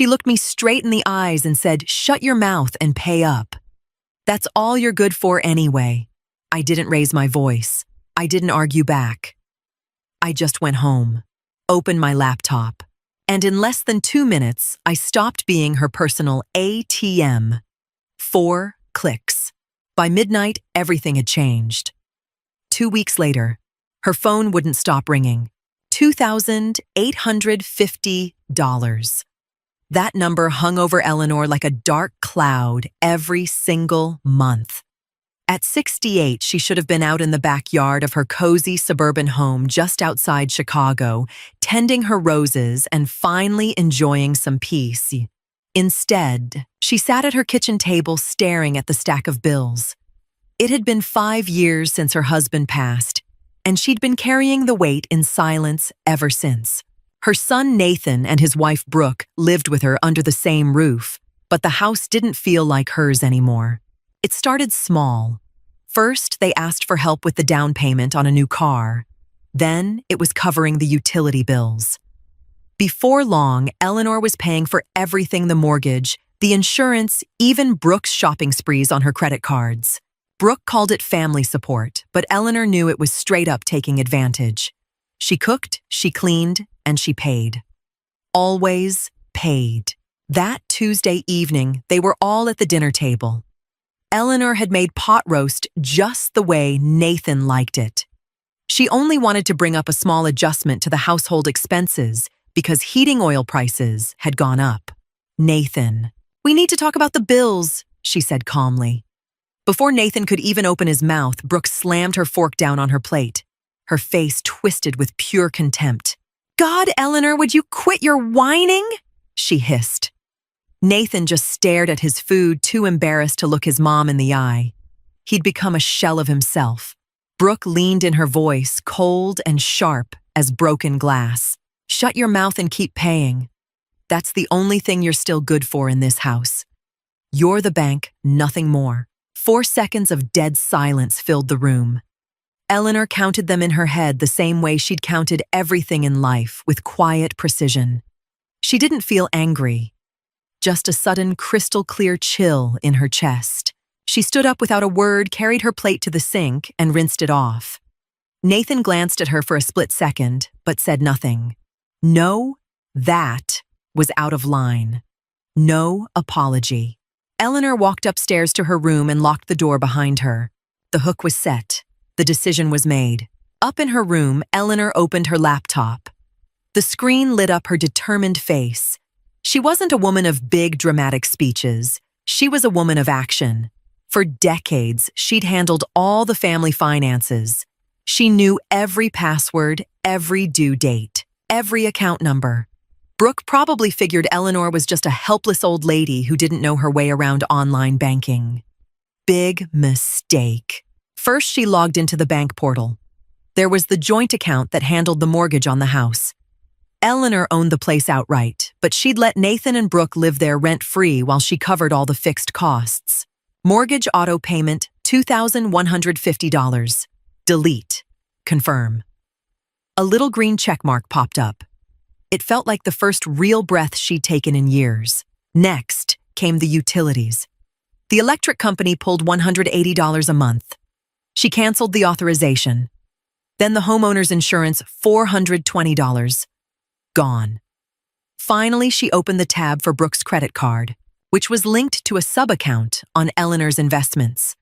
She looked me straight in the eyes and said, "Shut your mouth and pay up. That's all you're good for anyway." I didn't raise my voice. I didn't argue back. I just went home, opened my laptop, and in less than 2 minutes, I stopped being her personal ATM. 4 clicks. By midnight, everything had changed. 2 weeks later, her phone wouldn't stop ringing. $2,850. That number hung over Eleanor like a dark cloud every single month. At 68, she should have been out in the backyard of her cozy suburban home just outside Chicago, tending her roses and finally enjoying some peace. Instead, she sat at her kitchen table staring at the stack of bills. It had been 5 years since her husband passed, and she'd been carrying the weight in silence ever since. Her son Nathan and his wife Brooke lived with her under the same roof, but the house didn't feel like hers anymore. It started small. First, they asked for help with the down payment on a new car. Then, it was covering the utility bills. Before long, Eleanor was paying for everything: the mortgage, the insurance, even Brooke's shopping sprees on her credit cards. Brooke called it family support, but Eleanor knew it was straight up taking advantage. She cooked, she cleaned, and she paid. Always paid. That Tuesday evening, they were all at the dinner table. Eleanor had made pot roast just the way Nathan liked it. She only wanted to bring up a small adjustment to the household expenses because heating oil prices had gone up. "Nathan, we need to talk about the bills," she said calmly. Before Nathan could even open his mouth, Brooke slammed her fork down on her plate. Her face twisted with pure contempt. "God, Eleanor, would you quit your whining?" she hissed. Nathan just stared at his food, too embarrassed to look his mom in the eye. He'd become a shell of himself. Brooke leaned in, her voice cold and sharp as broken glass. "Shut your mouth and keep paying. That's the only thing you're still good for in this house. You're the bank, nothing more." 4 seconds of dead silence filled the room. Eleanor counted them in her head the same way she'd counted everything in life, with quiet precision. She didn't feel angry, just a sudden crystal-clear chill in her chest. She stood up without a word, carried her plate to the sink, and rinsed it off. Nathan glanced at her for a split second, but said nothing. No, that was out of line. No apology. Eleanor walked upstairs to her room and locked the door behind her. The hook was set. The decision was made. Up in her room, Eleanor opened her laptop. The screen lit up her determined face. She wasn't a woman of big, dramatic speeches. She was a woman of action. For decades, she'd handled all the family finances. She knew every password, every due date, every account number. Brooke probably figured Eleanor was just a helpless old lady who didn't know her way around online banking. Big mistake. First, she logged into the bank portal. There was the joint account that handled the mortgage on the house. Eleanor owned the place outright, but she'd let Nathan and Brooke live there rent-free while she covered all the fixed costs. Mortgage auto payment, $2,150. Delete. Confirm. A little green checkmark popped up. It felt like the first real breath she'd taken in years. Next came the utilities. The electric company pulled $180 a month. She canceled the authorization. Then the homeowner's insurance, $420. Gone. Finally, she opened the tab for Brooke's credit card, which was linked to a sub-account on Eleanor's investments.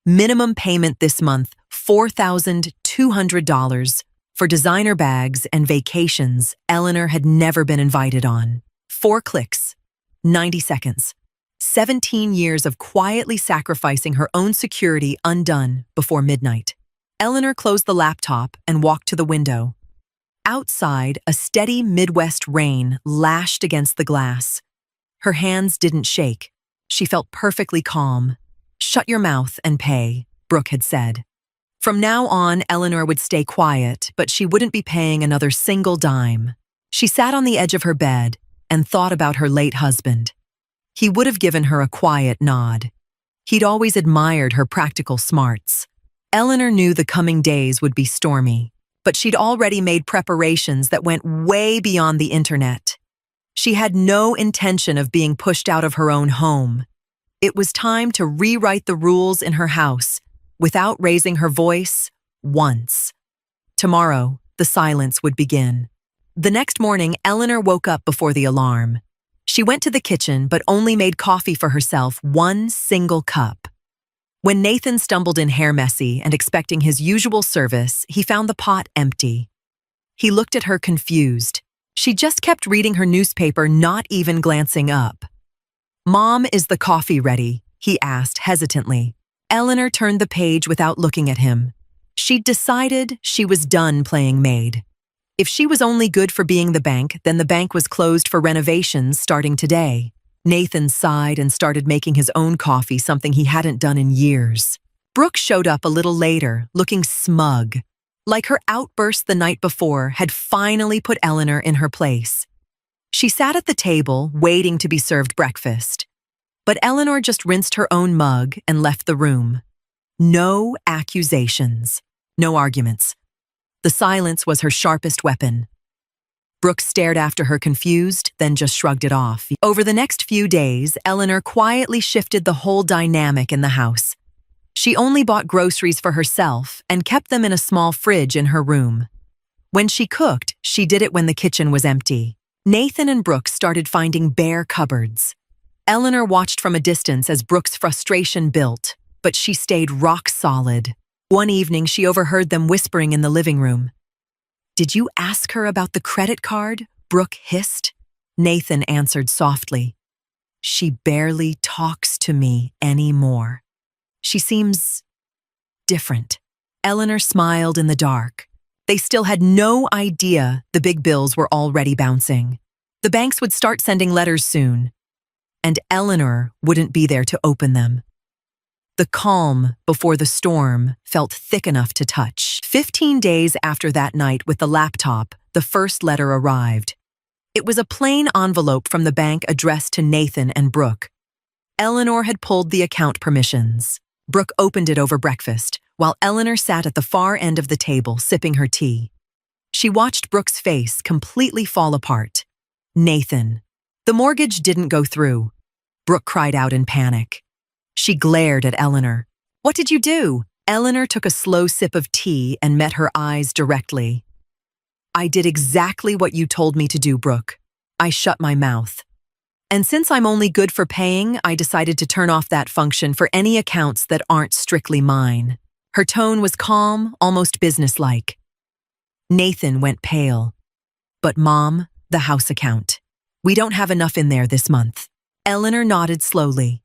Minimum payment this month, $4,200 for designer bags and vacations Eleanor had never been invited on. 4 clicks, 90 seconds. 17 years of quietly sacrificing her own security undone before midnight. Eleanor closed the laptop and walked to the window. Outside, a steady Midwest rain lashed against the glass. Her hands didn't shake. She felt perfectly calm. "Shut your mouth and pay," Brooke had said. From now on, Eleanor would stay quiet, but she wouldn't be paying another single dime. She sat on the edge of her bed and thought about her late husband. He would have given her a quiet nod. He'd always admired her practical smarts. Eleanor knew the coming days would be stormy, but she'd already made preparations that went way beyond the internet. She had no intention of being pushed out of her own home. It was time to rewrite the rules in her house without raising her voice once. Tomorrow, the silence would begin. The next morning, Eleanor woke up before the alarm. She went to the kitchen but only made coffee for herself, one single cup. When Nathan stumbled in hair messy and expecting his usual service, he found the pot empty. He looked at her confused. She just kept reading her newspaper, not even glancing up. "Mom, is the coffee ready?" he asked hesitantly. Eleanor turned the page without looking at him. She'd decided she was done playing maid. If she was only good for being the bank, then the bank was closed for renovations starting today. Nathan sighed and started making his own coffee, something he hadn't done in years. Brooke showed up a little later, looking smug. Like her outburst the night before had finally put Eleanor in her place. She sat at the table, waiting to be served breakfast. But Eleanor just rinsed her own mug and left the room. No accusations, no arguments. The silence was her sharpest weapon. Brooke stared after her confused, then just shrugged it off. Over the next few days, Eleanor quietly shifted the whole dynamic in the house. She only bought groceries for herself and kept them in a small fridge in her room. When she cooked, she did it when the kitchen was empty. Nathan and Brooke started finding bare cupboards. Eleanor watched from a distance as Brooke's frustration built, but she stayed rock solid. One evening, she overheard them whispering in the living room. "Did you ask her about the credit card?" Brooke hissed. Nathan answered softly. "She barely talks to me anymore. She seems different." Eleanor smiled in the dark. They still had no idea the big bills were already bouncing. The banks would start sending letters soon, and Eleanor wouldn't be there to open them. The calm before the storm felt thick enough to touch. 15 days after that night with the laptop, the first letter arrived. It was a plain envelope from the bank addressed to Nathan and Brooke. Eleanor had pulled the account permissions. Brooke opened it over breakfast, while Eleanor sat at the far end of the table sipping her tea. She watched Brooke's face completely fall apart. "Nathan, the mortgage didn't go through." Brooke cried out in panic. She glared at Eleanor. "What did you do?" Eleanor took a slow sip of tea and met her eyes directly. "I did exactly what you told me to do, Brooke. I shut my mouth. And since I'm only good for paying, I decided to turn off that function for any accounts that aren't strictly mine." Her tone was calm, almost businesslike. Nathan went pale. "But Mom, the house account. We don't have enough in there this month." Eleanor nodded slowly.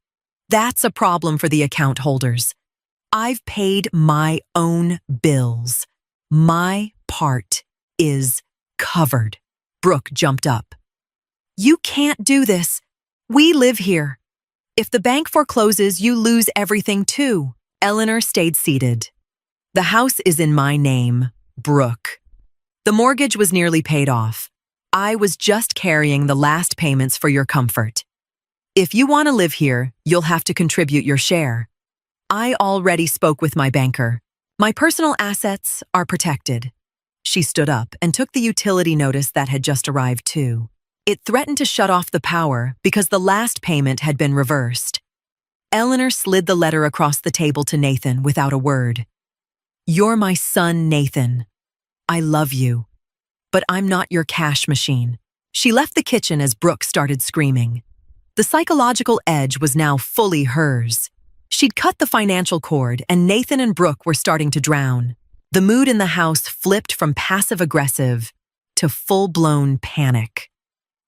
"That's a problem for the account holders. I've paid my own bills. My part is covered." Brooke jumped up. "You can't do this. We live here. If the bank forecloses, you lose everything too." Eleanor stayed seated. "The house is in my name, Brooke. The mortgage was nearly paid off. I was just carrying the last payments for your comfort. If you want to live here, you'll have to contribute your share. I already spoke with my banker. My personal assets are protected." She stood up and took the utility notice that had just arrived too. It threatened to shut off the power because the last payment had been reversed. Eleanor slid the letter across the table to Nathan without a word. "You're my son, Nathan. I love you. But I'm not your cash machine." She left the kitchen as Brooke started screaming. The psychological edge was now fully hers. She'd cut the financial cord, and Nathan and Brooke were starting to drown. The mood in the house flipped from passive-aggressive to full-blown panic.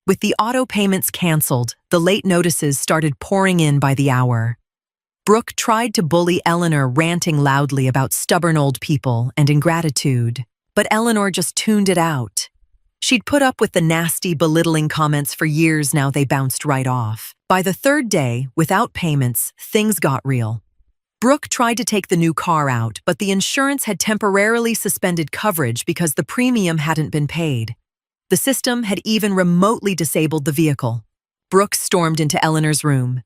With the auto payments canceled, the late notices started pouring in by the hour. Brooke tried to bully Eleanor, ranting loudly about stubborn old people and ingratitude, but Eleanor just tuned it out. She'd put up with the nasty, belittling comments for years now. They bounced right off. By the third day, without payments, things got real. Brooke tried to take the new car out, but the insurance had temporarily suspended coverage because the premium hadn't been paid. The system had even remotely disabled the vehicle. Brooke stormed into Eleanor's room.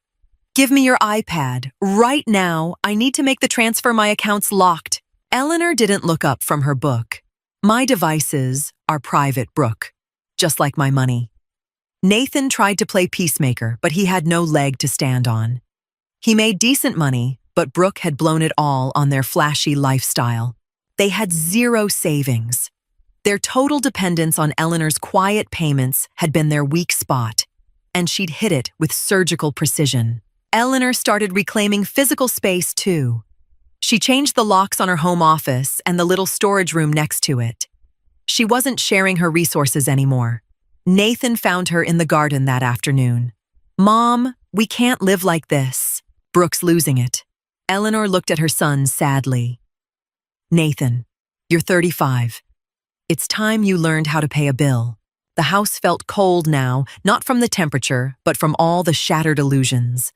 "Give me your iPad. Right now, I need to make the transfer. My account's locked." Eleanor didn't look up from her book. "My devices are private, Brooke, just like my money." Nathan tried to play peacemaker, but he had no leg to stand on. He made decent money, but Brooke had blown it all on their flashy lifestyle. They had zero savings. Their total dependence on Eleanor's quiet payments had been their weak spot, and she'd hit it with surgical precision. Eleanor started reclaiming physical space, too. She changed the locks on her home office and the little storage room next to it. She wasn't sharing her resources anymore. Nathan found her in the garden that afternoon. "Mom, we can't live like this." Brooke's losing it. Eleanor looked at her son sadly. "Nathan, you're 35. It's time you learned how to pay a bill." The house felt cold now, not from the temperature, but from all the shattered illusions.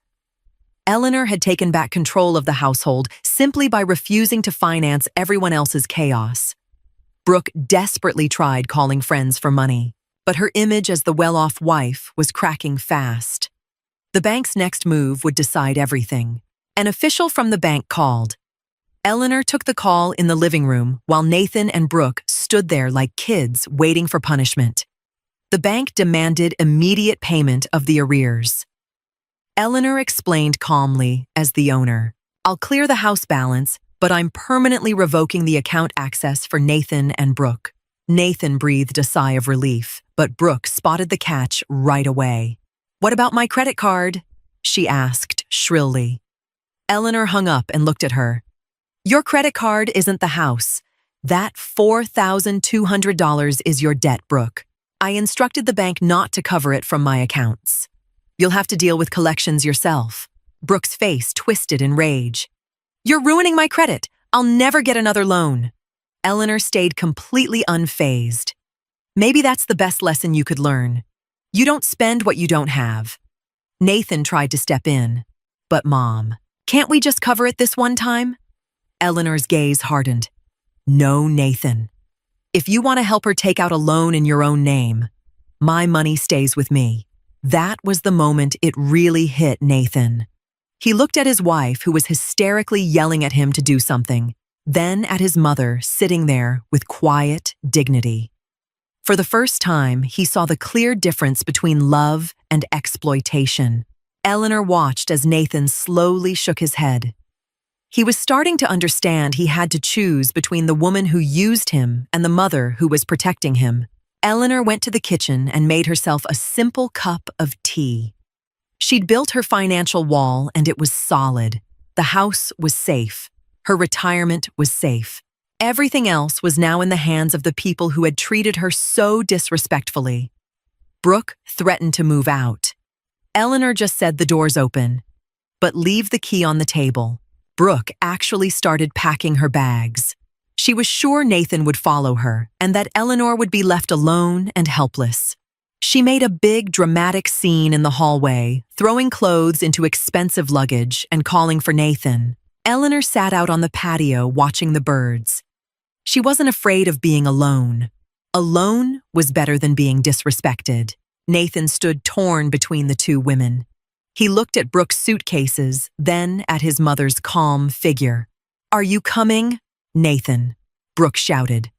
Eleanor had taken back control of the household simply by refusing to finance everyone else's chaos. Brooke desperately tried calling friends for money, but her image as the well-off wife was cracking fast. The bank's next move would decide everything. An official from the bank called. Eleanor took the call in the living room while Nathan and Brooke stood there like kids waiting for punishment. The bank demanded immediate payment of the arrears. Eleanor explained calmly as the owner, "I'll clear the house balance, but I'm permanently revoking the account access for Nathan and Brooke." Nathan breathed a sigh of relief, but Brooke spotted the catch right away. "What about my credit card?" she asked shrilly. Eleanor hung up and looked at her. "Your credit card isn't the house. That $4,200 is your debt, Brooke. I instructed the bank not to cover it from my accounts. You'll have to deal with collections yourself." Brooke's face twisted in rage. "You're ruining my credit. I'll never get another loan." Eleanor stayed completely unfazed. "Maybe that's the best lesson you could learn. You don't spend what you don't have." Nathan tried to step in. "But Mom, can't we just cover it this one time?" Eleanor's gaze hardened. "No, Nathan. If you want to help her take out a loan in your own name, my money stays with me." That was the moment it really hit Nathan. He looked at his wife, who was hysterically yelling at him to do something, then at his mother sitting there with quiet dignity. For the first time, he saw the clear difference between love and exploitation. Eleanor watched as Nathan slowly shook his head. He was starting to understand he had to choose between the woman who used him and the mother who was protecting him. Eleanor went to the kitchen and made herself a simple cup of tea. She'd built her financial wall, and it was solid. The house was safe. Her retirement was safe. Everything else was now in the hands of the people who had treated her so disrespectfully. Brooke threatened to move out. Eleanor just said the door's open, but leave the key on the table. Brooke actually started packing her bags. She was sure Nathan would follow her and that Eleanor would be left alone and helpless. She made a big, dramatic scene in the hallway, throwing clothes into expensive luggage and calling for Nathan. Eleanor sat out on the patio watching the birds. She wasn't afraid of being alone. Alone was better than being disrespected. Nathan stood torn between the two women. He looked at Brooke's suitcases, then at his mother's calm figure. "Are you coming, Nathan?" Brooke shouted.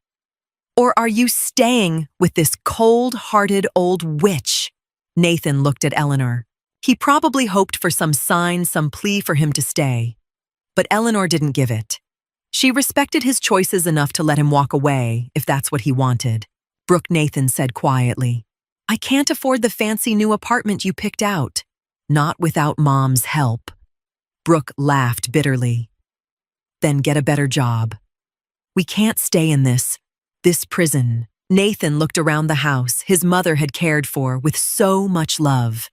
"Or are you staying with this cold-hearted old witch?" Nathan looked at Eleanor. He probably hoped for some sign, some plea for him to stay. But Eleanor didn't give it. She respected his choices enough to let him walk away if that's what he wanted. Brooke, Nathan said quietly, "I can't afford the fancy new apartment you picked out. Not without Mom's help." Brooke laughed bitterly. "Then get a better job. We can't stay in this prison." Nathan looked around the house his mother had cared for with so much love.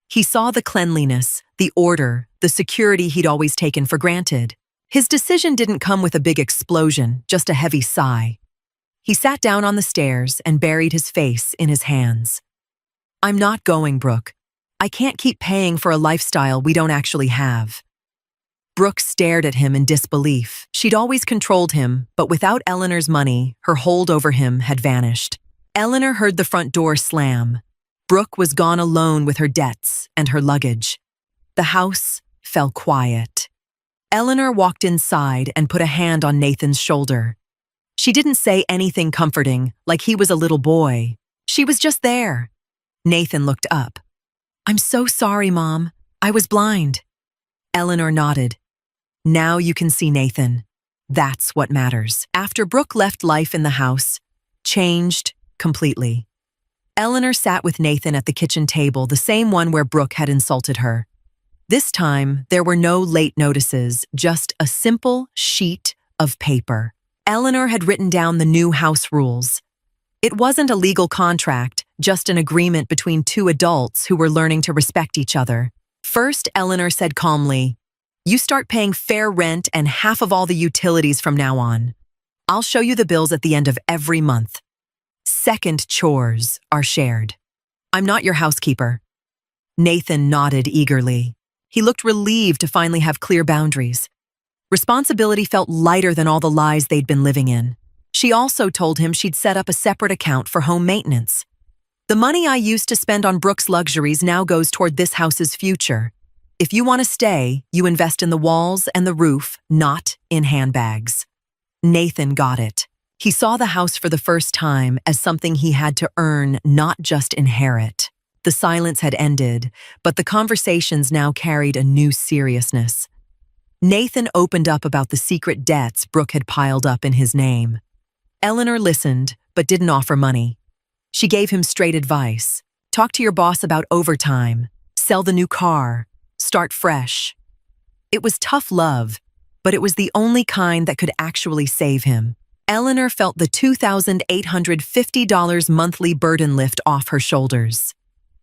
He saw the cleanliness, the order, the security he'd always taken for granted. His decision didn't come with a big explosion, just a heavy sigh. He sat down on the stairs and buried his face in his hands. "I'm not going, Brooke. I can't keep paying for a lifestyle we don't actually have." Brooke stared at him in disbelief. She'd always controlled him, but without Eleanor's money, her hold over him had vanished. Eleanor heard the front door slam. Brooke was gone alone with her debts and her luggage. The house fell quiet. Eleanor walked inside and put a hand on Nathan's shoulder. She didn't say anything comforting, like he was a little boy. She was just there. Nathan looked up. "I'm so sorry, Mom. I was blind." Eleanor nodded. "Now you can see, Nathan. That's what matters." After Brooke left, life in the house changed completely. Eleanor sat with Nathan at the kitchen table, the same one where Brooke had insulted her. This time, there were no late notices, just a simple sheet of paper. Eleanor had written down the new house rules. It wasn't a legal contract, just an agreement between two adults who were learning to respect each other. First, Eleanor said calmly, "You start paying fair rent and half of all the utilities from now on. I'll show you the bills at the end of every month. Second, chores are shared. I'm not your housekeeper." Nathan nodded eagerly. He looked relieved to finally have clear boundaries. Responsibility felt lighter than all the lies they'd been living in. She also told him she'd set up a separate account for home maintenance. "The money I used to spend on Brooke's luxuries now goes toward this house's future. If you want to stay, you invest in the walls and the roof, not in handbags." Nathan got it. He saw the house for the first time as something he had to earn, not just inherit. The silence had ended, but the conversations now carried a new seriousness. Nathan opened up about the secret debts Brooke had piled up in his name. Eleanor listened, but didn't offer money. She gave him straight advice. Talk to your boss about overtime. Sell the new car. Start fresh. It was tough love, but it was the only kind that could actually save him. Eleanor felt the $2,850 monthly burden lift off her shoulders.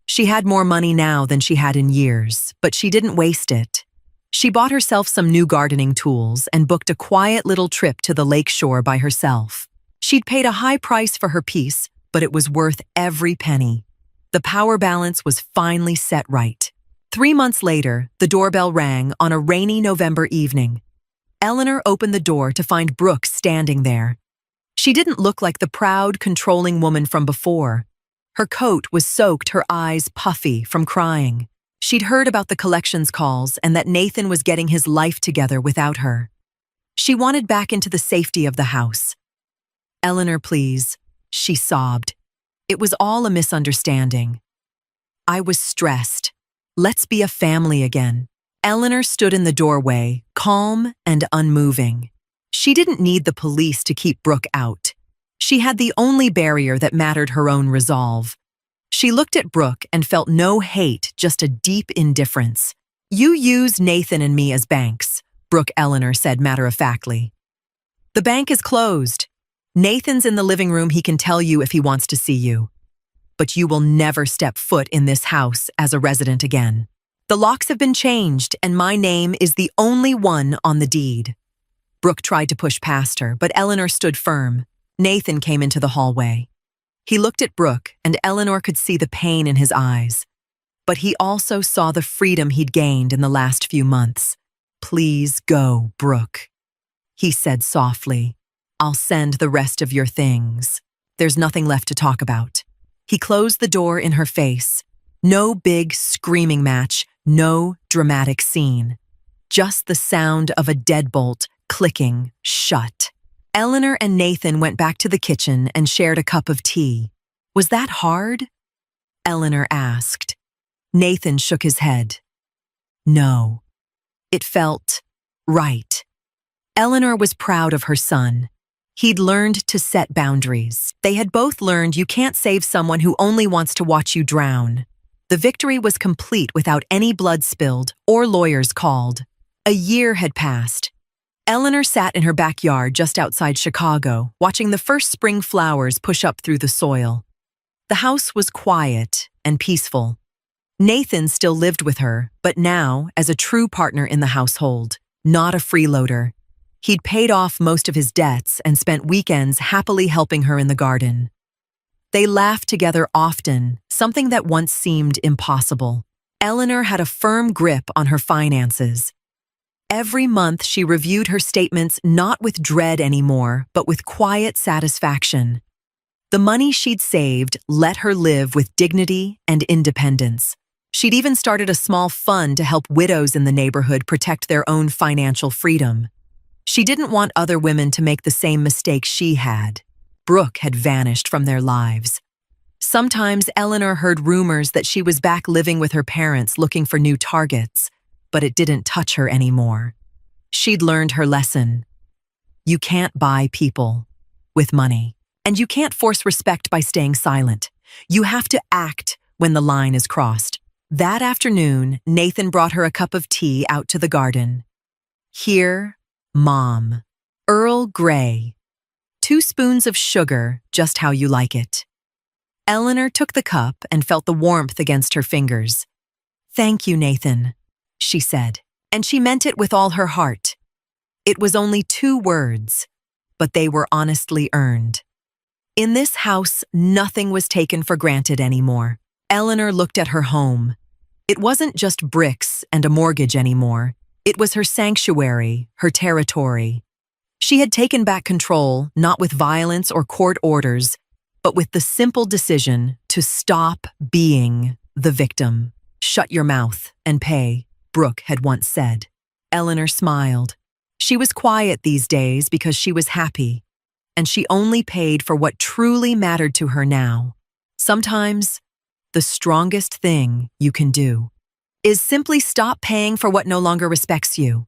She had more money now than she had in years, but she didn't waste it. She bought herself some new gardening tools and booked a quiet little trip to the lakeshore by herself. She'd paid a high price for her peace, but it was worth every penny. The power balance was finally set right. 3 months later, the doorbell rang on a rainy November evening. Eleanor opened the door to find Brooke standing there. She didn't look like the proud, controlling woman from before. Her coat was soaked, her eyes puffy from crying. She'd heard about the collections calls and that Nathan was getting his life together without her. She wanted back into the safety of the house. "Eleanor, please," she sobbed. "It was all a misunderstanding. I was stressed. Let's be a family again." Eleanor stood in the doorway, calm and unmoving. She didn't need the police to keep Brooke out. She had the only barrier that mattered: her own resolve. She looked at Brooke and felt no hate, just a deep indifference. "You use Nathan and me as banks," Brooke Eleanor said matter-of-factly. "The bank is closed. Nathan's in the living room. He can tell you if he wants to see you. But you will never step foot in this house as a resident again. The locks have been changed, and my name is the only one on the deed." Brooke tried to push past her, but Eleanor stood firm. Nathan came into the hallway. He looked at Brooke, and Eleanor could see the pain in his eyes. But he also saw the freedom he'd gained in the last few months. "Please go, Brooke," he said softly. "I'll send the rest of your things. There's nothing left to talk about." He closed the door in her face. No big screaming match, no dramatic scene. Just the sound of a deadbolt clicking shut. Eleanor and Nathan went back to the kitchen and shared a cup of tea. "Was that hard?" Eleanor asked. Nathan shook his head. "No." It felt right. Eleanor was proud of her son. He'd learned to set boundaries. They had both learned you can't save someone who only wants to watch you drown. The victory was complete without any blood spilled or lawyers called. A year had passed. Eleanor sat in her backyard just outside Chicago, watching the first spring flowers push up through the soil. The house was quiet and peaceful. Nathan still lived with her, but now as a true partner in the household, not a freeloader. He'd paid off most of his debts and spent weekends happily helping her in the garden. They laughed together often, something that once seemed impossible. Eleanor had a firm grip on her finances. Every month she reviewed her statements not with dread anymore, but with quiet satisfaction. The money she'd saved let her live with dignity and independence. She'd even started a small fund to help widows in the neighborhood protect their own financial freedom. She didn't want other women to make the same mistakes she had. Brooke had vanished from their lives. Sometimes Eleanor heard rumors that she was back living with her parents looking for new targets, but it didn't touch her anymore. She'd learned her lesson. You can't buy people with money, and you can't force respect by staying silent. You have to act when the line is crossed. That afternoon, Nathan brought her a cup of tea out to the garden. Here, Mom. Earl Grey. 2 spoons of sugar, just how you like it. Eleanor took the cup and felt the warmth against her fingers. Thank you, Nathan, she said, and she meant it with all her heart. It was only 2 words, but they were honestly earned. In this house, nothing was taken for granted anymore. Eleanor looked at her home. It wasn't just bricks and a mortgage anymore. It was her sanctuary, her territory. She had taken back control, not with violence or court orders, but with the simple decision to stop being the victim. Shut your mouth and pay, Brooke had once said. Eleanor smiled. She was quiet these days because she was happy, and she only paid for what truly mattered to her now. Sometimes, the strongest thing you can do is simply stop paying for what no longer respects you.